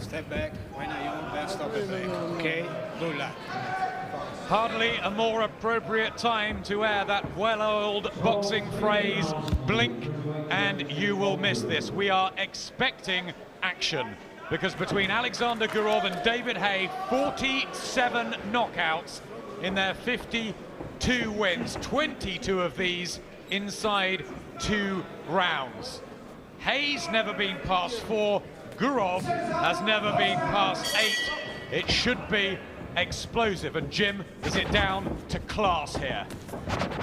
Step back. When I own, then stop it back. Okay? Good luck. Hardly a more appropriate time to air that well-oiled boxing phrase, blink and you will miss this. We are expecting action because between Alexander Gurov and David Haye, 47 knockouts in their 52 wins, 22 of these inside 2 rounds. Haye's never been past 4, Gurov has never been past 8. It should be explosive, and Jim, is it down to class here?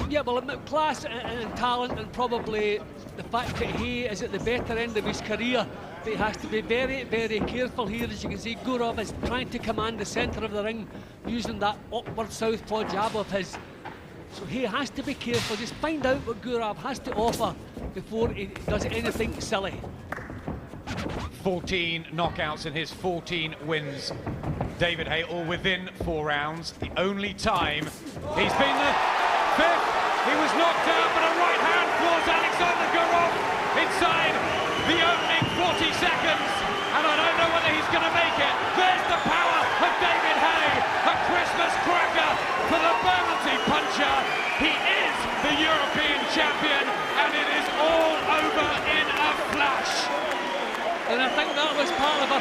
Yeah, well, class and talent, and probably the fact that he is at the better end of his career. But he has to be very, very careful here. As you can see, Gurov is trying to command the centre of the ring using that upward southpaw jab of his. So he has to be careful, just find out what Gurov has to offer before he does anything silly. 14 knockouts in his 14 wins. David Haye all within 4 rounds. The only time he's been the 5th. He was knocked out, but a right hand floors Alexander Gurov inside the opening 40 seconds. And I don't know whether he's going to make it. There's the power of David Haye, a Christmas cracker for the Bermondsey puncher. He is the European champion, and it is all over in a flash. And I think that was part of a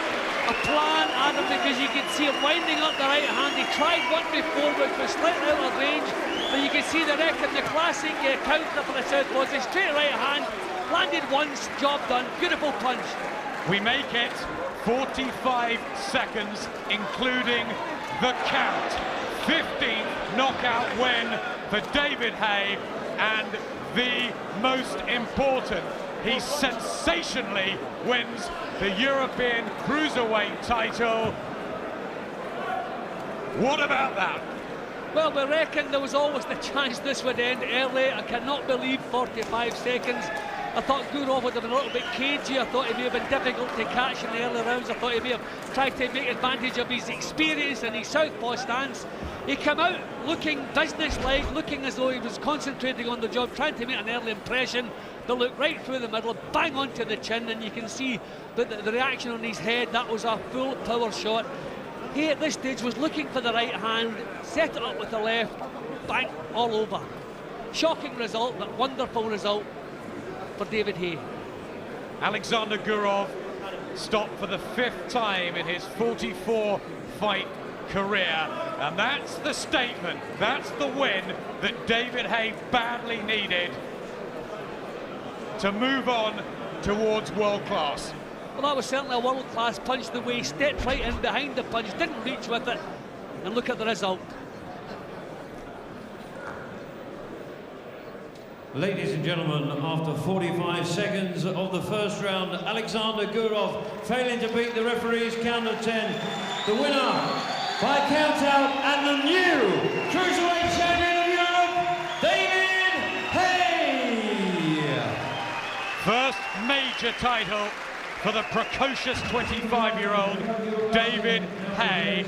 plan, Adam, because you can see him winding up the right hand. He tried one before, which was slightly out of range, but you can see the record, the classic counter for the southpaw, a straight right hand, landed once, job done, beautiful punch. We make it 45 seconds, including the count. 15th knockout win for David Haye, and the most important, he sensationally wins the European Cruiserweight title. What about that? Well, we reckon there was always the chance this would end early. I cannot believe 45 seconds. I thought Gurov would have been a little bit cagey. I thought he may have been difficult to catch in the early rounds. I thought he may have tried to make advantage of his experience and his southpaw stance. He came out looking business-like, looking as though he was concentrating on the job, trying to make an early impression. They looked right through the middle, bang onto the chin, and you can see the reaction on his head. That was a full power shot. He at this stage was looking for the right hand, set it up with the left, bang, all over. Shocking result, but wonderful result for David Haye. Alexander Gurov stopped for the 5th time in his 44-fight career, and that's the statement, that's the win that David Haye badly needed to move on towards world class. Well, that was certainly a world-class punch, the way he stepped right in behind the punch, didn't reach with it, and look at the result. Ladies and gentlemen, after 45 seconds of the first round, Alexander Gurov failing to beat the referee's count of 10. The winner by count out and the new Cruiserweight champion of Europe, David Haye. First major title for the precocious 25-year-old David Haye,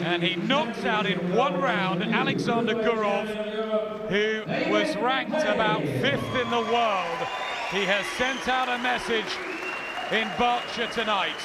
and he knocks out in 1 round Alexander Gurov, who was ranked about 5th in the world. He has sent out a message in Berkshire tonight.